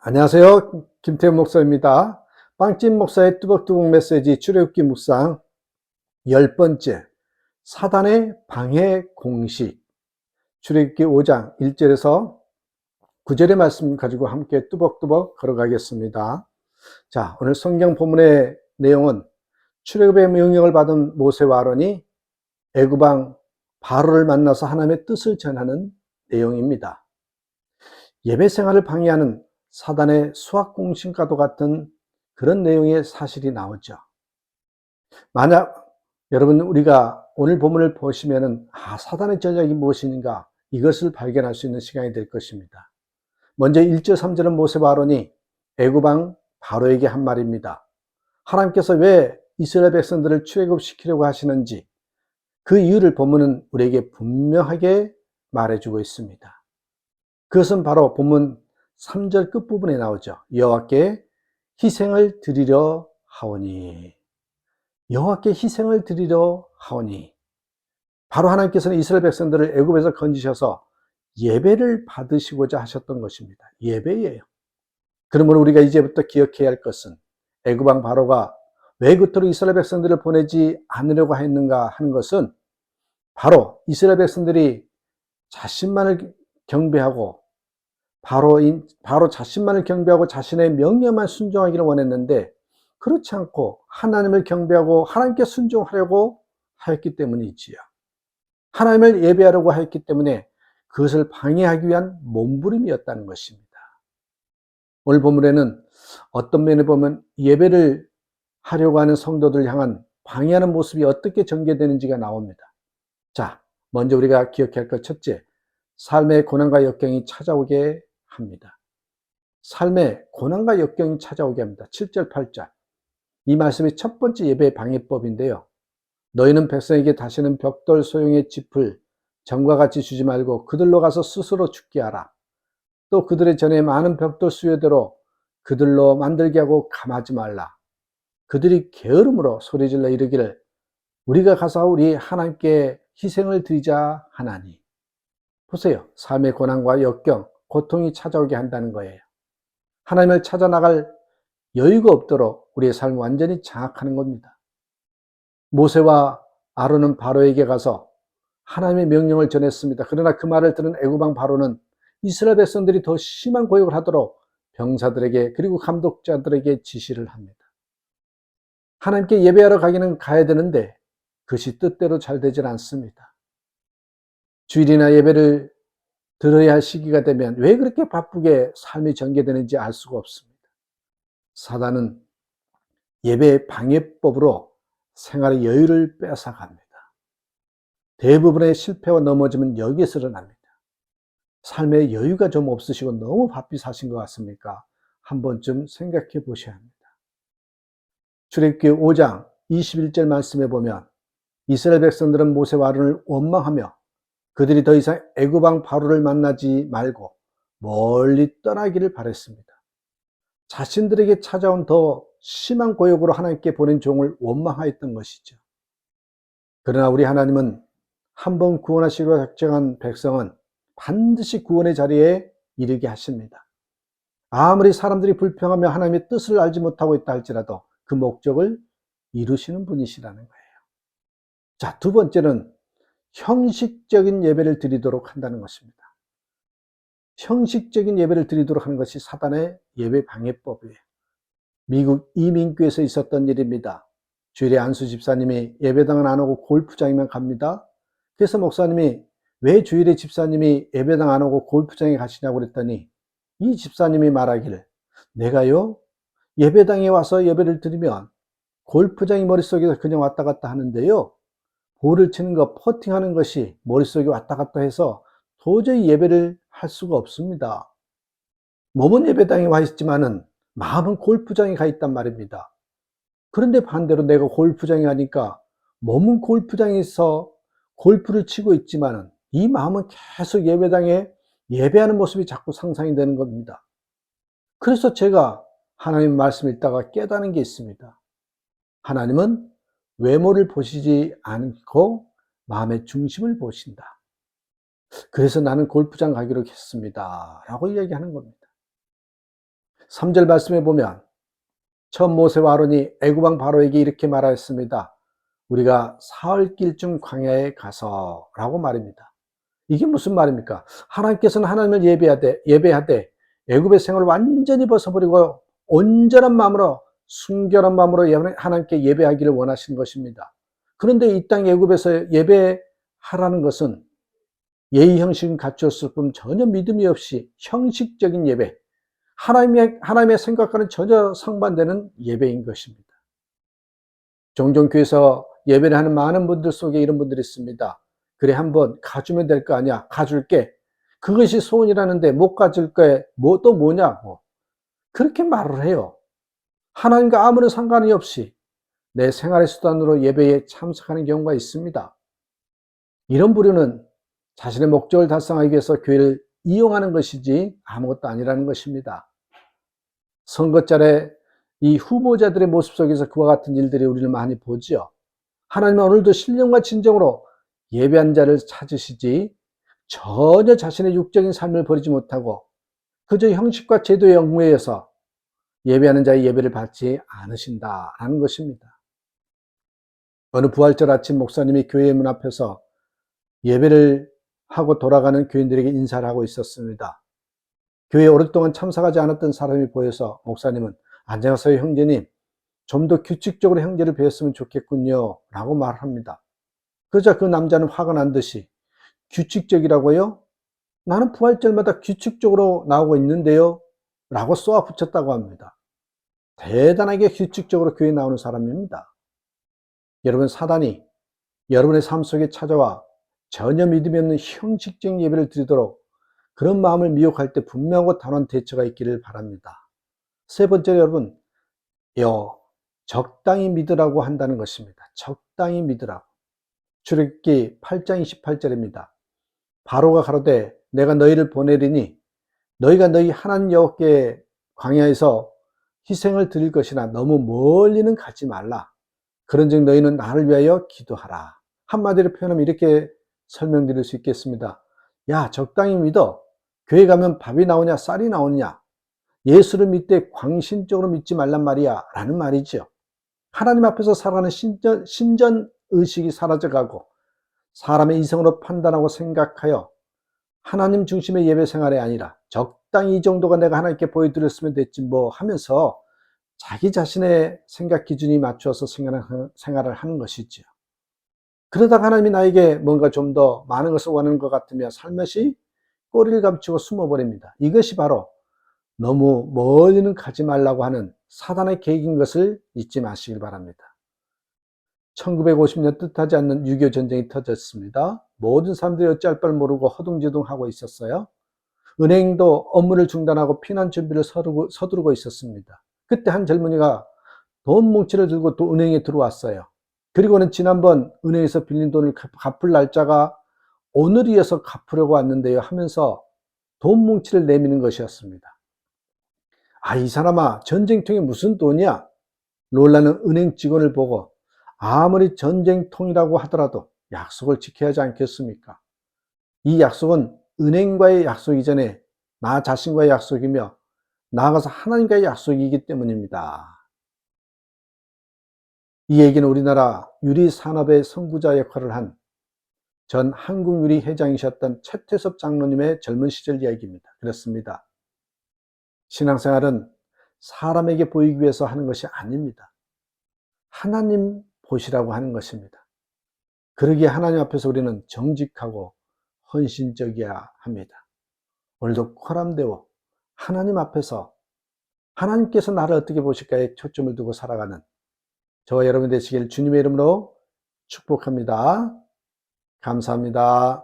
안녕하세요. 김태훈 목사입니다. 빵집 목사의 뚜벅뚜벅 메시지 출애굽기 묵상 10번째 사단의 방해 공식 출애굽기 5장 1절에서 9절의 말씀 가지고 함께 뚜벅뚜벅 걸어가겠습니다. 자, 오늘 성경 본문의 내용은 출애굽의 명령을 받은 모세와 아론이 애굽 왕 바로를 만나서 하나님의 뜻을 전하는 내용입니다. 예배 생활을 방해하는 사단의 수학 공식과도 같은 그런 내용의 사실이 나오죠. 만약 여러분 우리가 오늘 본문을 보시면은 사단의 전략이 무엇인가 이것을 발견할 수 있는 시간이 될 것입니다. 먼저 1절 3절은 모세와 아론이 애굽 왕 바로에게 한 말입니다. 하나님께서 왜 이스라엘 백성들을 출애굽시키려고 하시는지 그 이유를 본문은 우리에게 분명하게 말해주고 있습니다. 그것은 바로 본문 3절 끝부분에 나오죠. 여호와께 희생을 드리려 하오니. 여호와께 희생을 드리려 하오니. 바로 하나님께서는 이스라엘 백성들을 애굽에서 건지셔서 예배를 받으시고자 하셨던 것입니다. 예배예요. 그러므로 우리가 이제부터 기억해야 할 것은 애굽 왕 바로가 왜 그토록 이스라엘 백성들을 보내지 않으려고 했는가 하는 것은 바로 이스라엘 백성들이 자신만을 경배하고 바로 자신만을 경배하고 자신의 명령만 순종하기를 원했는데 그렇지 않고 하나님을 경배하고 하나님께 순종하려고 하였기 때문이지요. 하나님을 예배하려고 하였기 때문에 그것을 방해하기 위한 몸부림이었다는 것입니다. 오늘 본문에는 어떤 면에 보면 예배를 하려고 하는 성도들 향한 방해하는 모습이 어떻게 전개되는지가 나옵니다. 자, 먼저 우리가 기억해야 할 것 첫째, 삶의 고난과 역경이 찾아오게 합니다. 삶의 고난과 역경이 찾아오게 합니다. 7절 8절 이 말씀이 첫 번째 예배 방해법인데요. 너희는 백성에게 다시는 벽돌 소용의 짚을 전과 같이 주지 말고 그들로 가서 스스로 죽게 하라. 또 그들의 전에 많은 벽돌 수요대로 그들로 만들게 하고 감하지 말라. 그들이 게으름으로 소리질러 이르기를 우리가 가서 우리 하나님께 희생을 드리자 하나니. 보세요. 삶의 고난과 역경, 고통이 찾아오게 한다는 거예요. 하나님을 찾아 나갈 여유가 없도록 우리의 삶을 완전히 장악하는 겁니다. 모세와 아론은 바로에게 가서 하나님의 명령을 전했습니다. 그러나 그 말을 들은 애굽 왕 바로는 이스라엘 백성들이 더 심한 고역을 하도록 병사들에게 그리고 감독자들에게 지시를 합니다. 하나님께 예배하러 가기는 가야 되는데 그것이 뜻대로 잘 되질 않습니다. 주일이나 예배를 들어야 할 시기가 되면 왜 그렇게 바쁘게 삶이 전개되는지 알 수가 없습니다. 사단은 예배 방해법으로 생활의 여유를 뺏어갑니다. 대부분의 실패와 넘어짐은 여기에서 일어납니다. 삶의 여유가 좀 없으시고 너무 바삐 사신 것 같습니까? 한 번쯤 생각해 보셔야 합니다. 출애굽기 5장 21절 말씀에 보면 이스라엘 백성들은 모세와 아론을 원망하며 그들이 더 이상 애굽 왕 바로를 만나지 말고 멀리 떠나기를 바랬습니다. 자신들에게 찾아온 더 심한 고역으로 하나님께 보낸 종을 원망하였던 것이죠. 그러나 우리 하나님은 한번 구원하시기로 작정한 백성은 반드시 구원의 자리에 이르게 하십니다. 아무리 사람들이 불평하며 하나님의 뜻을 알지 못하고 있다 할지라도 그 목적을 이루시는 분이시라는 거예요. 자, 두 번째는 형식적인 예배를 드리도록 한다는 것입니다. 형식적인 예배를 드리도록 하는 것이 사단의 예배 방해법이에요. 미국 이민교에서 있었던 일입니다. 주일에 안수 집사님이 예배당은 안 오고 골프장에만 갑니다. 그래서 목사님이 왜 주일에 집사님이 예배당 안 오고 골프장에 가시냐고 그랬더니 이 집사님이 말하기를 내가요 예배당에 와서 예배를 드리면 골프장이 머릿속에서 그냥 왔다 갔다 하는데요. 볼을 치는 것, 퍼팅하는 것이 머릿속에 왔다 갔다 해서 도저히 예배를 할 수가 없습니다. 몸은 예배당에 와 있지만은 마음은 골프장에 가 있단 말입니다. 그런데 반대로 내가 골프장에 가니까 몸은 골프장에서 골프를 치고 있지만은 이 마음은 계속 예배당에 예배하는 모습이 자꾸 상상이 되는 겁니다. 그래서 제가 하나님 말씀 읽다가 깨달은 게 있습니다. 하나님은 외모를 보시지 않고 마음의 중심을 보신다. 그래서 나는 골프장 가기로 했습니다. 라고 이야기하는 겁니다. 3절 말씀에 보면 처음 모세와 아론이 애굽 왕 바로에게 이렇게 말하였습니다. 우리가 사흘길쯤 광야에 가서 라고 말입니다. 이게 무슨 말입니까? 하나님께서는 하나님을 예배하되 애굽의 생활을 완전히 벗어버리고 온전한 마음으로 순결한 마음으로 하나님께 예배하기를 원하시는 것입니다. 그런데 이 땅 애굽에서 예배하라는 것은 예의 형식은 갖추었을 뿐 전혀 믿음이 없이 형식적인 예배, 하나님의 생각과는 전혀 상반되는 예배인 것입니다. 종종 교회에서 예배를 하는 많은 분들 속에 이런 분들이 있습니다. 그래, 한번 가주면 될 거 아니야. 가줄게. 그것이 소원이라는데 못 가줄 거에 또 뭐냐고. 그렇게 말을 해요. 하나님과 아무런 상관이 없이 내 생활의 수단으로 예배에 참석하는 경우가 있습니다. 이런 부류는 자신의 목적을 달성하기 위해서 교회를 이용하는 것이지 아무것도 아니라는 것입니다. 선거철에 이 후보자들의 모습 속에서 그와 같은 일들이 우리는 많이 보죠. 하나님은 오늘도 신령과 진정으로 예배한 자를 찾으시지 전혀 자신의 육적인 삶을 버리지 못하고 그저 형식과 제도에 얽매여서 예배하는 자의 예배를 받지 않으신다라는 것입니다. 어느 부활절 아침 목사님이 교회 문 앞에서 예배를 하고 돌아가는 교인들에게 인사를 하고 있었습니다. 교회에 오랫동안 참석하지 않았던 사람이 보여서 목사님은 안녕하세요 형제님, 좀 더 규칙적으로 형제를 뵈었으면 좋겠군요 라고 말합니다. 그러자 그 남자는 화가 난 듯이 규칙적이라고요? 나는 부활절마다 규칙적으로 나오고 있는데요 라고 쏘아붙였다고 합니다. 대단하게 규칙적으로 교회에 나오는 사람입니다. 여러분, 사단이 여러분의 삶 속에 찾아와 전혀 믿음이 없는 형식적인 예배를 드리도록 그런 마음을 미혹할 때 분명하고 단호한 대처가 있기를 바랍니다. 세 번째로 여러분, 적당히 믿으라고 한다는 것입니다. 적당히 믿으라고. 출애굽기 8장 28절입니다. 바로가 가로되 내가 너희를 보내리니 너희가 너희 하나님 여호와께 광야에서 희생을 드릴 것이나 너무 멀리는 가지 말라. 그런즉 너희는 나를 위하여 기도하라. 한마디로 표현하면 이렇게 설명드릴 수 있겠습니다. 야, 적당히 믿어. 교회 가면 밥이 나오냐 쌀이 나오냐. 예수를 믿되 광신적으로 믿지 말란 말이야 라는 말이죠. 하나님 앞에서 살아가는 신전 의식이 사라져가고 사람의 이성으로 판단하고 생각하여 하나님 중심의 예배 생활이 아니라 적당히 이 정도가 내가 하나님께 보여드렸으면 됐지 뭐 하면서 자기 자신의 생각 기준이 맞춰서 생활을 하는 것이죠. 그러다가 하나님이 나에게 뭔가 좀 더 많은 것을 원하는 것 같으며 살며시 꼬리를 감추고 숨어버립니다. 이것이 바로 너무 멀리는 가지 말라고 하는 사단의 계획인 것을 잊지 마시길 바랍니다. 1950년 뜻하지 않는 6.25 전쟁이 터졌습니다. 모든 사람들이 어찌할 바를 모르고 허둥지둥하고 있었어요. 은행도 업무를 중단하고 피난 준비를 서두르고 있었습니다. 그때 한 젊은이가 돈 뭉치를 들고 또 은행에 들어왔어요. 그리고는 지난번 은행에서 빌린 돈을 갚을 날짜가 오늘이어서 갚으려고 왔는데요 하면서 돈 뭉치를 내미는 것이었습니다. 아, 이 사람아, 전쟁통이 무슨 돈이야? 놀라는 은행 직원을 보고 아무리 전쟁통이라고 하더라도 약속을 지켜야 하지 않겠습니까? 이 약속은 은행과의 약속이 전에 나 자신과의 약속이며 나아가서 하나님과의 약속이기 때문입니다. 이 얘기는 우리나라 유리산업의 선구자 역할을 한 전 한국유리 회장이셨던 최태섭 장로님의 젊은 시절 이야기입니다. 그렇습니다. 신앙생활은 사람에게 보이기 위해서 하는 것이 아닙니다. 하나님 보시라고 하는 것입니다. 그러기에 하나님 앞에서 우리는 정직하고 헌신적이어야 합니다. 오늘도 코람되어 하나님 앞에서 하나님께서 나를 어떻게 보실까에 초점을 두고 살아가는 저와 여러분 되시길 주님의 이름으로 축복합니다. 감사합니다.